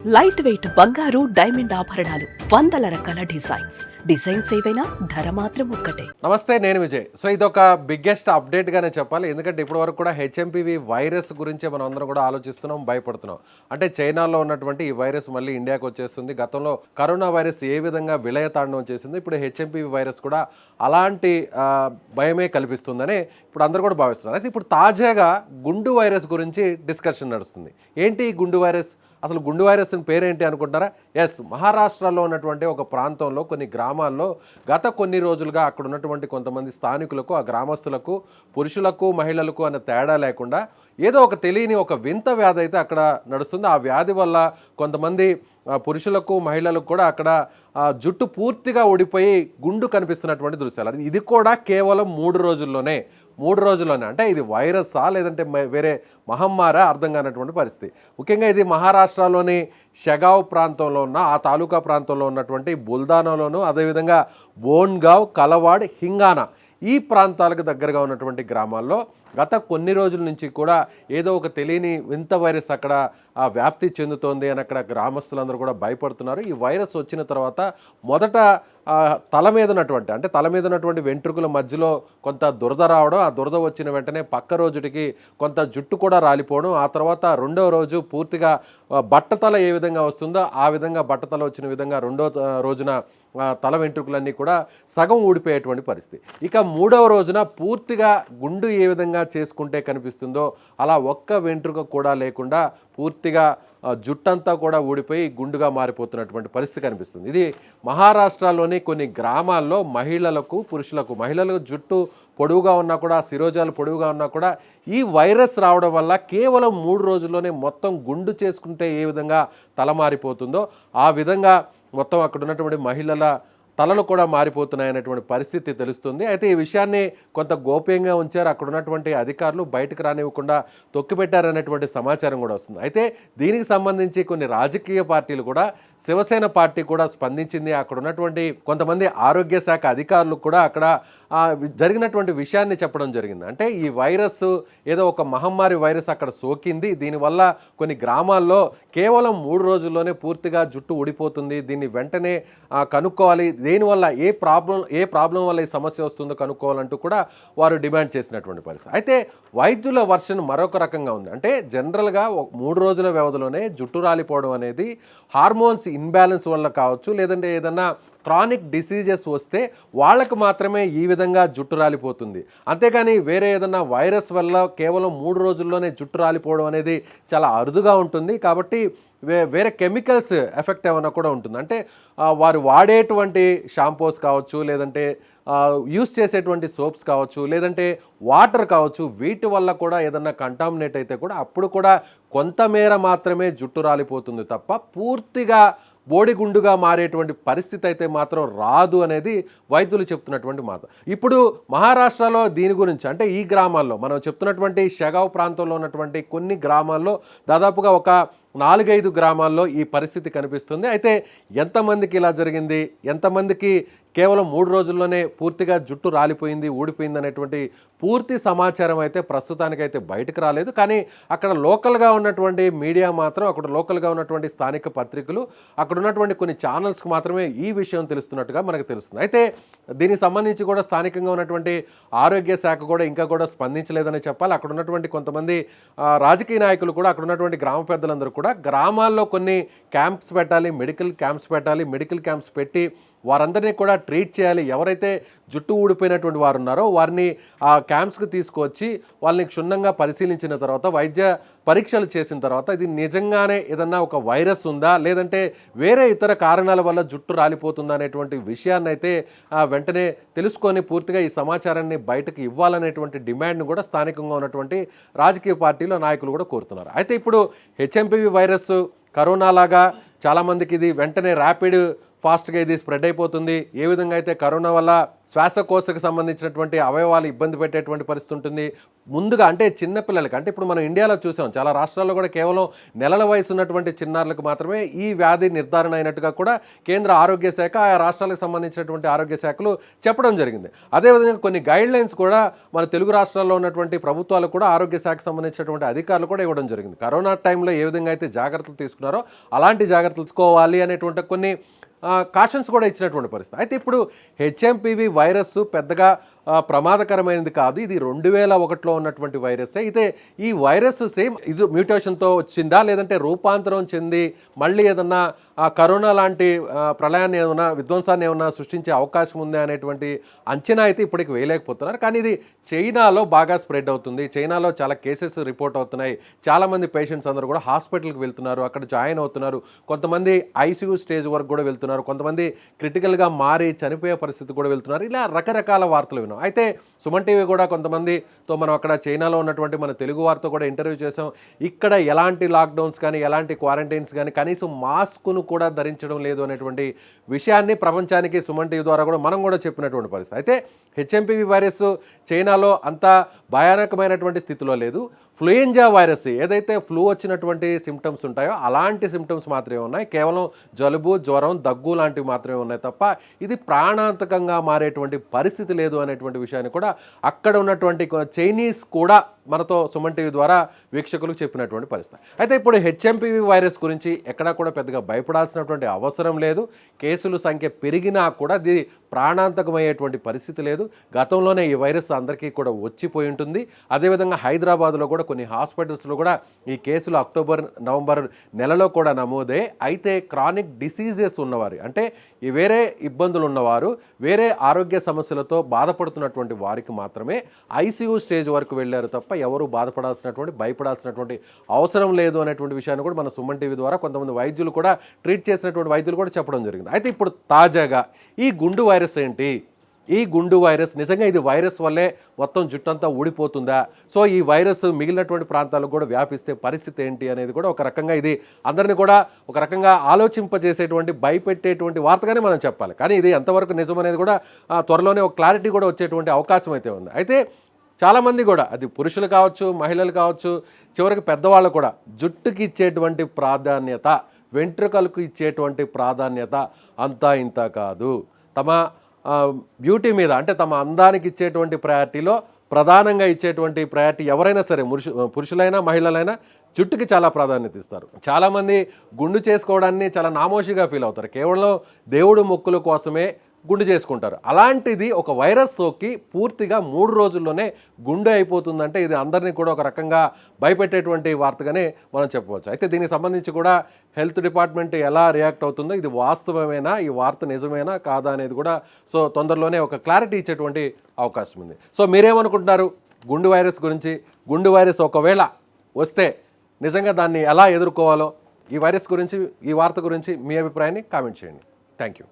Light weight బంగారు diamond ఆభరణాలు, వందల రకాల డిజైన్స్ ఏవైనా ధర మాత్రం ఒక్కటే. నమస్తే, నేను విజయ్. సో ఇదొక బిగ్గెస్ట్ అప్డేట్ గానే చెప్పాలి. ఎందుకంటే ఇప్పటి వరకు కూడా హెచ్ఎంపీవీ వైరస్ గురించి మనం అందరం కూడా ఆలోచిస్తున్నాం, భయపడుతున్నాం. అంటే చైనాలో ఉన్నటువంటి ఈ వైరస్ మళ్ళీ ఇండియాకి వచ్చేస్తుంది. గతంలో కరోనా వైరస్ ఏ విధంగా విలయతాండవం చేసింది, ఇప్పుడు హెచ్ఎంపీవీ వైరస్ కూడా అలాంటి భయమే కల్పిస్తుందని ఇప్పుడు అందరూ కూడా భావిస్తున్నారు. అయితే ఇప్పుడు తాజాగా గుండు వైరస్ గురించి డిస్కషన్ నడుస్తుంది. ఏంటి ఈ గుండు వైరస్? అసలు గుండు వైరస్ పేరేంటి అనుకుంటారా? ఎస్, మహారాష్ట్రలో ఉన్నటువంటి ఒక ప్రాంతంలో కొన్ని గ్రామాల్లో గత కొన్ని రోజులుగా అక్కడ ఉన్నటువంటి కొంతమంది స్థానికులకు, ఆ గ్రామస్తులకు, పురుషులకు మహిళలకు అనే తేడా లేకుండా ఏదో ఒక తెలియని ఒక వింత వ్యాధి అయితే అక్కడ నడుస్తుంది. ఆ వ్యాధి వల్ల కొంతమంది పురుషులకు మహిళలకు కూడా అక్కడ జుట్టు పూర్తిగా ఊడిపోయి గుండు కనిపిస్తున్నటువంటి దృశ్యాలు. ఇది కూడా కేవలం 3 రోజుల్లోనే అంటే ఇది వైరస్సా లేదంటే వేరే మహమ్మారా అర్థం కానటువంటి పరిస్థితి. ముఖ్యంగా ఇది మహారాష్ట్రలోని షెగావ్ ప్రాంతంలో ఉన్న ఆ తాలూకా ప్రాంతంలో ఉన్నటువంటి బుల్దానాలోను, అదేవిధంగా బోన్గావ్, కలవాడ్, హింగానా ఈ ప్రాంతాలకు దగ్గరగా ఉన్నటువంటి గ్రామాల్లో గత కొన్ని రోజుల నుంచి కూడా ఏదో ఒక తెలియని వింత వైరస్ అక్కడ వ్యాప్తి చెందుతోంది అని అక్కడ గ్రామస్తులందరూ కూడా భయపడుతున్నారు. ఈ వైరస్ వచ్చిన తర్వాత మొదట తల మీద ఉన్నటువంటి వెంట్రుకల మధ్యలో కొంత దురద రావడం, ఆ దురద వచ్చిన వెంటనే పక్క రోజుటికి కొంత జుట్టు కూడా రాలిపోవడం, ఆ తర్వాత రెండో రోజు పూర్తిగా బట్టతల ఏ విధంగా వస్తుందో ఆ విధంగా బట్టతల వచ్చిన విధంగా రెండో రోజున తల వెంట్రుకలన్నీ కూడా సగం ఊడిపోయేటువంటి పరిస్థితి. ఇక 3వ రోజున పూర్తిగా గుండు ఏ విధంగా చేసుకుంటే కనిపిస్తుందో అలా ఒక్క వెంట్రుక కూడా లేకుండా పూర్తిగా జుట్టంతా కూడా ఊడిపోయి గుండుగా మారిపోతున్నటువంటి పరిస్థితి కనిపిస్తుంది. ఇది మహారాష్ట్రలోని కొన్ని గ్రామాల్లో మహిళలకు జుట్టు పొడవుగా ఉన్నా కూడా, శిరోజాలు పొడవుగా ఉన్నా కూడా ఈ వైరస్ రావడం వల్ల కేవలం 3 రోజుల్లోనే మొత్తం గుండు చేసుకుంటే ఏ విధంగా తల మారిపోతుందో ఆ విధంగా మొత్తం అక్కడ ఉన్నటువంటి మహిళల తలలు కూడా మారిపోతున్నాయనేటువంటి పరిస్థితి తెలుస్తుంది. అయితే ఈ విషయాన్ని కొంత గోప్యంగా ఉంచారు, అక్కడ ఉన్నటువంటి అధికారులు బయటకు రానివ్వకుండా తొక్కిపెట్టారనేటువంటి సమాచారం కూడా వస్తుంది. అయితే దీనికి సంబంధించి కొన్ని రాజకీయ పార్టీలు కూడా, శివసేన పార్టీ కూడా స్పందించింది. అక్కడ ఉన్నటువంటి కొంతమంది ఆరోగ్య శాఖ అధికారులు కూడా అక్కడ జరిగినటువంటి విషయాన్ని చెప్పడం జరిగింది. అంటే ఈ వైరస్ ఏదో ఒక మహమ్మారి వైరస్ అక్కడ సోకింది, దీనివల్ల కొన్ని గ్రామాల్లో కేవలం 3 రోజుల్లోనే పూర్తిగా జుట్టు ఊడిపోతుంది, దీన్ని వెంటనే కనుక్కోవాలి, దేనివల్ల ఏ ప్రాబ్లం వల్ల ఈ సమస్య వస్తుందో కనుక్కోవాలంటూ కూడా వారు డిమాండ్ చేసినటువంటి పరిస్థితి. అయితే వైద్యుల వర్షన్ మరొక రకంగా ఉంది. అంటే జనరల్గా 3 రోజుల వ్యవధిలోనే జుట్టు రాలిపోవడం అనేది హార్మోన్స్ ఇన్బ్యాలెన్స్ వల్ల కావచ్చు, లేదంటే ఏదన్నా క్రానిక్ డిసీజెస్ వస్తే వాళ్ళకు మాత్రమే ఈ విధంగా జుట్టు రాలిపోతుంది. అంతేగాని వేరే ఏదన్నా వైరస్ వల్ల కేవలం 3 రోజుల్లోనే జుట్టు రాలిపోవడం అనేది చాలా అరుదుగా ఉంటుంది. కాబట్టి వేరే కెమికల్స్ ఎఫెక్ట్ ఏమైనా కూడా ఉంటుంది. అంటే వారు వాడేటువంటి షాంపూస్ కావచ్చు, లేదంటే యూస్ చేసేటువంటి సోప్స్ కావచ్చు, లేదంటే వాటర్ కావచ్చు, వీటి వల్ల కూడా ఏదన్నా కంటామినేట్ అయితే కూడా అప్పుడు కూడా కొంతమేర మాత్రమే జుట్టు రాలిపోతుంది తప్ప పూర్తిగా బోడిగుండుగా మారేటువంటి పరిస్థితి అయితే మాత్రం రాదు అనేది వైద్యులు చెప్తున్నటువంటి మాట. ఇప్పుడు మహారాష్ట్రలో దీని గురించి, అంటే ఈ గ్రామాల్లో మనం చెప్తున్నటువంటి షెగావ్ ప్రాంతంలో ఉన్నటువంటి కొన్ని గ్రామాల్లో దాదాపుగా ఒక 4-5 గ్రామాల్లో ఈ పరిస్థితి కనిపిస్తుంది. అయితే ఎంతమందికి ఇలా జరిగింది, ఎంతమందికి కేవలం 3 రోజుల్లోనే పూర్తిగా జుట్టు రాలిపోయింది, ఊడిపోయింది అనేటువంటి పూర్తి సమాచారం అయితే ప్రస్తుతానికైతే బయటకు రాలేదు. కానీ అక్కడ లోకల్గా ఉన్నటువంటి మీడియా మాత్రం, అక్కడ లోకల్గా ఉన్నటువంటి స్థానిక పత్రికలు, అక్కడ ఉన్నటువంటి కొన్ని ఛానల్స్కి మాత్రమే ఈ విషయం తెలుస్తున్నట్టుగా మనకు తెలుస్తుంది. అయితే దీనికి సంబంధించి కూడా స్థానికంగా ఉన్నటువంటి ఆరోగ్య శాఖ కూడా ఇంకా కూడా స్పందించలేదని చెప్పాలి. అక్కడ ఉన్నటువంటి కొంతమంది రాజకీయ నాయకులు కూడా, అక్కడ ఉన్నటువంటి గ్రామ పెద్దలందరూ కూడా గ్రామాల్లో కొన్ని క్యాంప్స్ పెట్టాలి, మెడికల్ క్యాంప్స్ పెట్టి వారందరినీ కూడా ట్రీట్ చేయాలి. ఎవరైతే జుట్టు ఊడిపోయినటువంటి వారు ఉన్నారో వారిని ఆ క్యాంప్స్కి తీసుకువచ్చి వాళ్ళని క్షుణ్ణంగా పరిశీలించిన తర్వాత, వైద్య పరీక్షలు చేసిన తర్వాత ఇది నిజంగానే ఏదన్నా ఒక వైరస్ ఉందా, లేదంటే వేరే ఇతర కారణాల వల్ల జుట్టు రాలిపోతుందా అనేటువంటి విషయాన్ని అయితే వెంటనే తెలుసుకొని పూర్తిగా ఈ సమాచారాన్ని బయటకు ఇవ్వాలనేటువంటి డిమాండ్ను కూడా స్థానికంగా ఉన్నటువంటి రాజకీయ పార్టీల నాయకులు కూడా కోరుతున్నారు. అయితే ఇప్పుడు హెచ్ఎంపీవీ వైరస్ కరోనా లాగా చాలామందికి ఇది వెంటనే ర్యాపిడ్ ఫాస్ట్గా ఇది స్ప్రెడ్ అయిపోతుంది, ఏ విధంగా అయితే కరోనా వల్ల శ్వాసకోశకు సంబంధించినటువంటి అవయవాలు ఇబ్బంది పెట్టేటువంటి పరిస్థితి ఉంటుంది. ముందుగా అంటే చిన్నపిల్లలకి, అంటే ఇప్పుడు మనం ఇండియాలో చూసాం చాలా రాష్ట్రాల్లో కూడా కేవలం నెలల వయసు ఉన్నటువంటి చిన్నారులకు మాత్రమే ఈ వ్యాధి నిర్ధారణ అయినట్టుగా కూడా కేంద్ర ఆరోగ్య శాఖ ఆయా రాష్ట్రాలకు సంబంధించినటువంటి ఆరోగ్య శాఖలు చెప్పడం జరిగింది. అదేవిధంగా కొన్ని గైడ్ లైన్స్ కూడా మన తెలుగు రాష్ట్రాల్లో ఉన్నటువంటి ప్రభుత్వాలు కూడా ఆరోగ్య శాఖకు సంబంధించినటువంటి అధికారులు కూడా ఇవ్వడం జరిగింది. కరోనా టైంలో ఏ విధంగా అయితే జాగ్రత్తలు తీసుకున్నారో అలాంటి జాగ్రత్తలు తీసుకోవాలి అనేటువంటి కొన్ని కాషన్స్ కూడా ఇచ్చినటువంటి పరిస్థితి. అయితే ఇప్పుడు హెచ్ఎంపివి వైరస్ పెద్దగా ప్రమాదకరమైనది కాదు, ఇది 2001లో ఉన్నటువంటి వైరస్సే. అయితే ఈ వైరస్ సేమ్ ఇది మ్యూటేషన్తో వచ్చిందా లేదంటే రూపాంతరం చెంది మళ్ళీ ఏదన్నా కరోనా లాంటి ప్రళయాన్ని ఏమన్నా విధ్వంసాన్ని ఏమన్నా సృష్టించే అవకాశం ఉందా అనేటువంటి అంచనా అయితే ఇప్పటికి వేయలేకపోతున్నారు. కానీ ఇది చైనాలో బాగా స్ప్రెడ్ అవుతుంది, చైనాలో చాలా కేసెస్ రిపోర్ట్ అవుతున్నాయి, చాలామంది పేషెంట్స్ అందరూ కూడా హాస్పిటల్కి వెళ్తున్నారు, అక్కడ జాయిన్ అవుతున్నారు, కొంతమంది ఐసీయూ స్టేజ్ వరకు కూడా వెళ్తున్నారు, కొంతమంది క్రిటికల్గా మారి చనిపోయే పరిస్థితి కూడా వెళ్తున్నారు. ఇలా రకరకాల వార్తలు విన్నాం. అయితే సుమన్ టీవీ కూడా కొంతమందితో మనం అక్కడ చైనాలో ఉన్నటువంటి మన తెలుగు వారితో కూడా ఇంటర్వ్యూ చేసాం. ఇక్కడ ఎలాంటి లాక్డౌన్స్ కానీ ఎలాంటి క్వారంటైన్స్ కానీ కనీసం మాస్క్ను కూడా ధరించడం లేదు అనేటువంటి విషయాన్ని ప్రపంచానికి సుమన్ టీవీ ద్వారా కూడా మనం కూడా చెప్పినటువంటి పరిస్థితి. అయితే హెచ్ఎంపివి వైరస్ చైనాలో అంత భయానకమైనటువంటి స్థితిలో లేదు. ఫ్లూయెంజా వైరస్ ఏదైతే ఫ్లూ వచ్చినటువంటి సిమ్టమ్స్ ఉంటాయో అలాంటి సిమ్టమ్స్ మాత్రమే ఉన్నాయి, కేవలం జలుబు, జ్వరం, దగ్గు లాంటివి మాత్రమే ఉన్నాయి తప్ప ఇది ప్రాణాంతకంగా మారేటువంటి పరిస్థితి లేదు అనేటువంటి విషయాన్ని కూడా అక్కడ ఉన్నటువంటి చైనీస్ కూడా మనతో సుమన్ టీవీ ద్వారా వీక్షకులకు చెప్పినటువంటి పరిస్థితి. అయితే ఇప్పుడు హెచ్ఎంపివి వైరస్ గురించి ఎక్కడా కూడా పెద్దగా భయపడాల్సినటువంటి అవసరం లేదు. కేసుల సంఖ్య పెరిగినా కూడా ఇది ప్రాణాంతకమయ్యేటువంటి పరిస్థితి లేదు. గతంలోనే ఈ వైరస్ అందరికీ కూడా వచ్చిపోయి ఉంటుంది. అదేవిధంగా హైదరాబాద్లో కూడా కొన్ని హాస్పిటల్స్లో కూడా ఈ కేసులు అక్టోబర్, నవంబర్ నెలలో కూడా నమోదే. అయితే క్రానిక్ డిసీజెస్ ఉన్నవారు, అంటే ఈ వేరే ఇబ్బందులు ఉన్నవారు, వేరే ఆరోగ్య సమస్యలతో బాధపడుతున్నటువంటి వారికి మాత్రమే ఐసీయూ స్టేజ్ వరకు వెళ్ళారు తప్ప ఎవరు బాధపడాల్సినటువంటి, భయపడాల్సినటువంటి అవసరం లేదు అనేటువంటి విషయాన్ని కూడా మన సుమన్ టీవీ ద్వారా కొంతమంది వైద్యులు కూడా ట్రీట్ చేసినటువంటి వైద్యులు కూడా చెప్పడం జరిగింది. అయితే ఇప్పుడు తాజాగా ఈ గుండు వైరస్ ఏంటి, ఈ గుండు వైరస్ నిజంగా ఇది వైరస్ వల్లే మొత్తం జుట్టంతా ఊడిపోతుందా, సో ఈ వైరస్ మిగిలినటువంటి ప్రాంతాలకు కూడా వ్యాపిస్తే పరిస్థితి ఏంటి అనేది కూడా ఒక రకంగా ఇది అందరినీ కూడా ఒక రకంగా ఆలోచింపజేసేటువంటి, భయపెట్టేటువంటి వార్తగానే మనం చెప్పాలి. కానీ ఇది ఎంతవరకు నిజం అనేది కూడా త్వరలోనే ఒక క్లారిటీ కూడా వచ్చేటువంటి అవకాశం అయితే ఉంది. అయితే చాలామంది కూడా అది పురుషులు కావచ్చు, మహిళలు కావచ్చు, చివరికి పెద్దవాళ్ళు కూడా జుట్టుకి ఇచ్చేటువంటి ప్రాధాన్యత, వెంట్రుకలకు ఇచ్చేటువంటి ప్రాధాన్యత అంతా ఇంత కాదు. తమ బ్యూటీ మీద, అంటే తమ అందానికి ఇచ్చేటువంటి ప్రయారిటీలో ప్రధానంగా ఇచ్చేటువంటి ప్రయారిటీ ఎవరైనా సరే, పురుషులైనా మహిళలైనా జుట్టుకి చాలా ప్రాధాన్యత ఇస్తారు. చాలామంది గుండు చేసుకోవడాన్ని చాలా నామోషిగా ఫీల్ అవుతారు, కేవలం దేవుడు మొక్కుల కోసమే గుండు చేసుకుంటారు. అలాంటిది ఒక వైరస్ సోకి పూర్తిగా 3 రోజుల్లోనే గుండె అయిపోతుందంటే ఇది అందరినీ కూడా ఒక రకంగా భయపెట్టేటువంటి వార్తగానే మనం చెప్పవచ్చు. అయితే దీనికి సంబంధించి కూడా హెల్త్ డిపార్ట్మెంట్ ఎలా రియాక్ట్ అవుతుందో, ఇది వాస్తవమేనా, ఈ వార్త నిజమేనా కాదా అనేది కూడా సో తొందరలోనే ఒక క్లారిటీ ఇచ్చేటువంటి అవకాశం ఉంది. సో మీరేమనుకుంటున్నారు గుండు వైరస్ గురించి? గుండు వైరస్ ఒకవేళ వస్తే నిజంగా దాన్ని ఎలా ఎదుర్కోవాలో, ఈ వైరస్ గురించి, ఈ వార్త గురించి మీ అభిప్రాయాన్ని కామెంట్ చేయండి. Thank you.